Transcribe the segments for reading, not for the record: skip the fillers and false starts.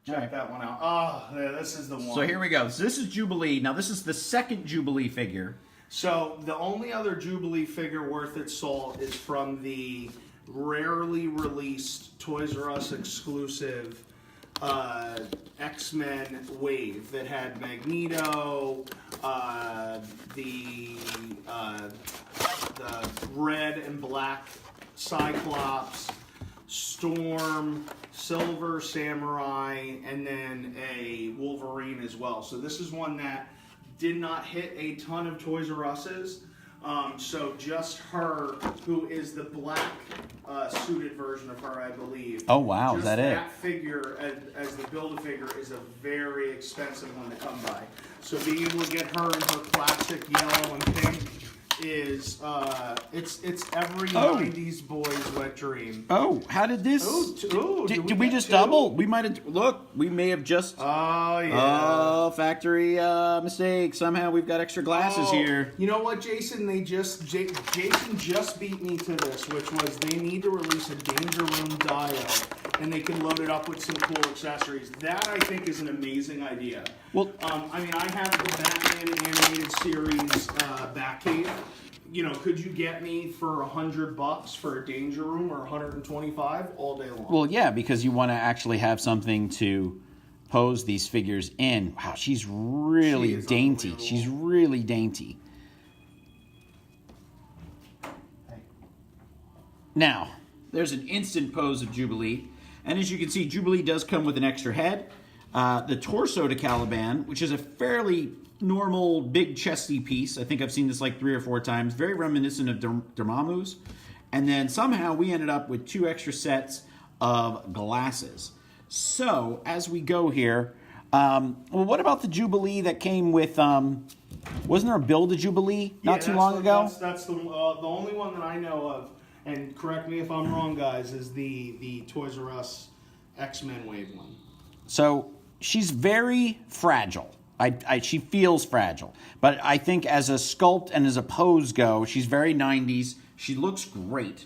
Check that one out. Oh, yeah, this is the one. So here we go. So this is Jubilee. Now this is the second Jubilee figure. So the only other Jubilee figure worth its salt is from the rarely released Toys R Us exclusive X-Men wave that had Magneto, the red and black Cyclops, Storm, Silver Samurai, and then a Wolverine as well. So this is one that did not hit a ton of Toys R Us's. So just her, who is the black suited version of her, I believe. Oh wow, just is that it? That figure, as the Build-A-Figure, is a very expensive one to come by. So being able to get her in her classic yellow and pink is it's every 90s boy's wet dream. Oh, how did this? Did we just double? We might have. Look, we may have just. Oh yeah. Oh, factory mistake. Somehow we've got extra glasses here. You know what, Jason? Jason just beat me to this, which was they need to release a Danger Room Dio, and they can load it up with some cool accessories. That I think is an amazing idea. Well, I mean, I have the Batman animated series Batcave. You know, could you get me for $100 for a Danger Room or $125 all day long? Well, yeah, because you want to actually have something to pose these figures in. Wow, she's really dainty. She's really dainty. Now, there's an instant pose of Jubilee. And as you can see, Jubilee does come with an extra head. The torso to Caliban, which is a fairly normal, big, chesty piece. I think I've seen this like 3 or 4 times. Very reminiscent of Dormammu's. And then somehow we ended up with 2 extra sets of glasses. So, as we go here, well, what about the Jubilee that came with, wasn't there a Build-A-Jubilee not too long ago? That's the only one that I know of, and correct me if I'm wrong, guys, is the Toys R Us X-Men Wave one. So, she's very fragile. She feels fragile. But I think as a sculpt and as a pose go, she's very 90s. She looks great.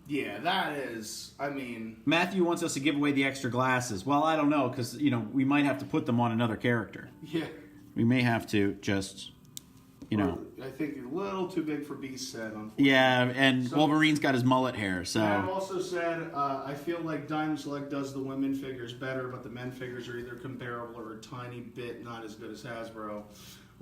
Yeah, that is, I mean... Matthew wants us to give away the extra glasses. Well, I don't know, because, you know, we might have to put them on another character. Yeah. We may have to just, you know... I think a little too big for Beast's head, unfortunately. Yeah, and Wolverine's got his mullet hair, so... Matt also said, I feel like Diamond Select does the women figures better, but the men figures are either comparable or a tiny bit not as good as Hasbro.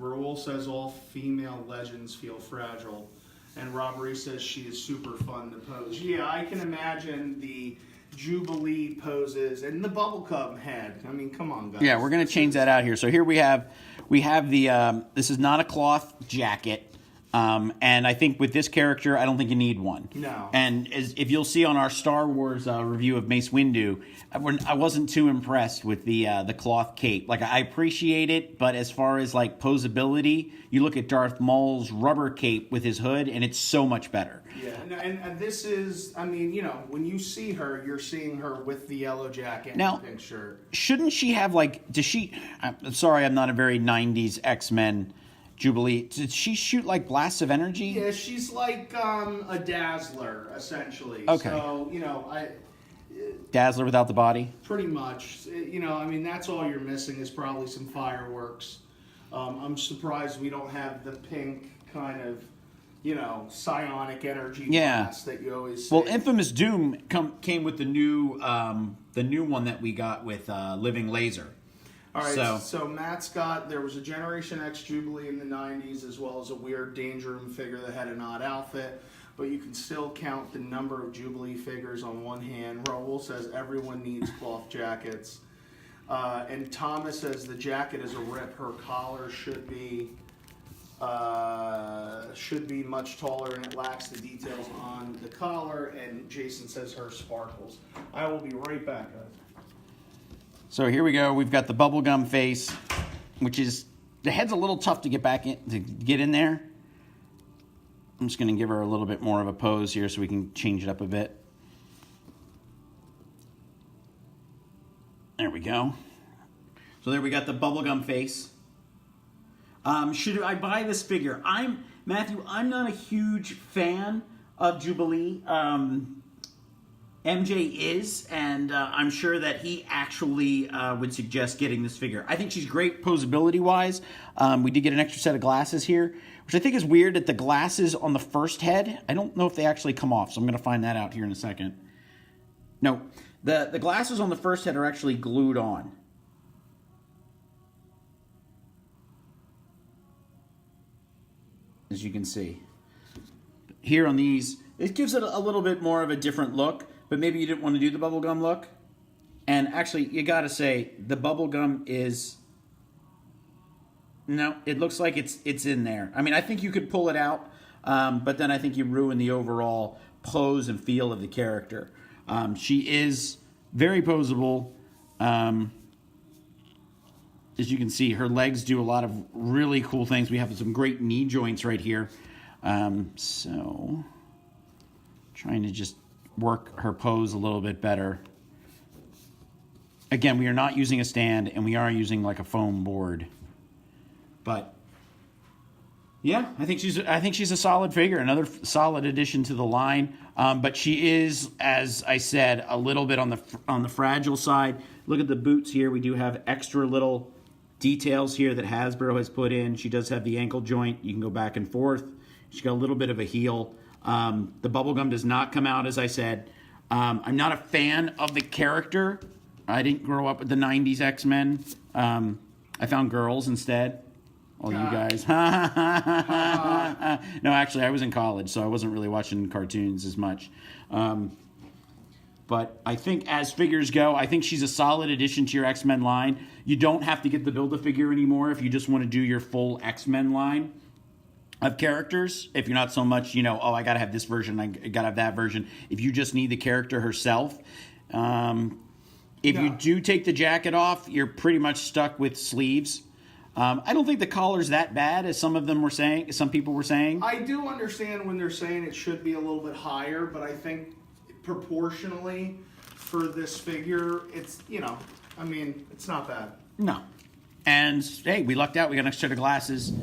Raul says all female legends feel fragile. And Robbery says she is super fun to pose. Yeah, I can imagine the Jubilee poses and the bubblegum head. I mean, come on, guys. Yeah, we're going to change that out here. So here we have the, this is not a cloth jacket. And I think with this character, I don't think you need one. No. And if you'll see on our Star Wars review of Mace Windu, I wasn't too impressed with the cloth cape. Like, I appreciate it, but as far as like posability, you look at Darth Maul's rubber cape with his hood, and it's so much better. Yeah, and this is, I mean, you know, when you see her, you're seeing her with the yellow jacket and the pink shirt. Shouldn't she have like? Does she? I'm sorry, I'm not a very '90s X-Men. Jubilee, did she shoot like blasts of energy? Yeah, she's like a Dazzler, essentially. Okay. So, you know, Dazzler without the body? Pretty much. You know, I mean, that's all you're missing is probably some fireworks. I'm surprised we don't have the pink kind of, you know, psionic energy blast that you always see. Well, Infamous Doom came with the new one that we got with Living Laser. All right, so Matt's got, there was a Generation X Jubilee in the 90s, as well as a weird Danger Room figure that had an odd outfit, but you can still count the number of Jubilee figures on one hand. Raul says everyone needs cloth jackets. And Thomas says the jacket is a rip. Her collar should be much taller, and it lacks the details on the collar. And Jason says her sparkles. I will be right back, guys. So here we go. We've got the bubblegum face, which is, the head's a little tough to get in there. I'm just going to give her a little bit more of a pose here so we can change it up a bit. There we go. So there we got the bubblegum face. Should I buy this figure? Matthew, I'm not a huge fan of Jubilee. MJ is, and I'm sure that he actually would suggest getting this figure. I think she's great posability-wise. We did get an extra set of glasses here, which I think is weird that the glasses on the first head, I don't know if they actually come off, so I'm going to find that out here in a second. No, the glasses on the first head are actually glued on. As you can see. Here on these, it gives it a little bit more of a different look, but maybe you didn't want to do the bubblegum look. And actually, you gotta say, the bubblegum is... No, it looks like it's in there. I mean, I think you could pull it out, but then I think you ruin the overall pose and feel of the character. She is very posable. As you can see, her legs do a lot of really cool things. We have some great knee joints right here. So, trying to just work her pose a little bit better. Again, we are not using a stand, and we are using like a foam board. But yeah, I think she's a solid figure, another solid addition to the line. But she is, as I said, a little bit on the fragile side. Look at the boots here. We do have extra little details here that Hasbro has put in. She does have the ankle joint. You can go back and forth. She's got a little bit of a heel. The bubblegum does not come out, as I said. I'm not a fan of the character. I didn't grow up with the 90s X-Men. I found girls instead. All you guys. No, actually, I was in college, so I wasn't really watching cartoons as much. But I think as figures go, I think she's a solid addition to your X-Men line. You don't have to get the Build-A-Figure anymore if you just want to do your full X-Men line of characters. If you're not so much, oh, I got to have this version, I got to have that version. If you just need the character herself. If you do take the jacket off, you're pretty much stuck with sleeves. I don't think the collar's that bad as some people were saying. I do understand when they're saying it should be a little bit higher, but I think proportionally for this figure, it's, it's not bad. No. And, hey, we lucked out. We got an extra set of glasses.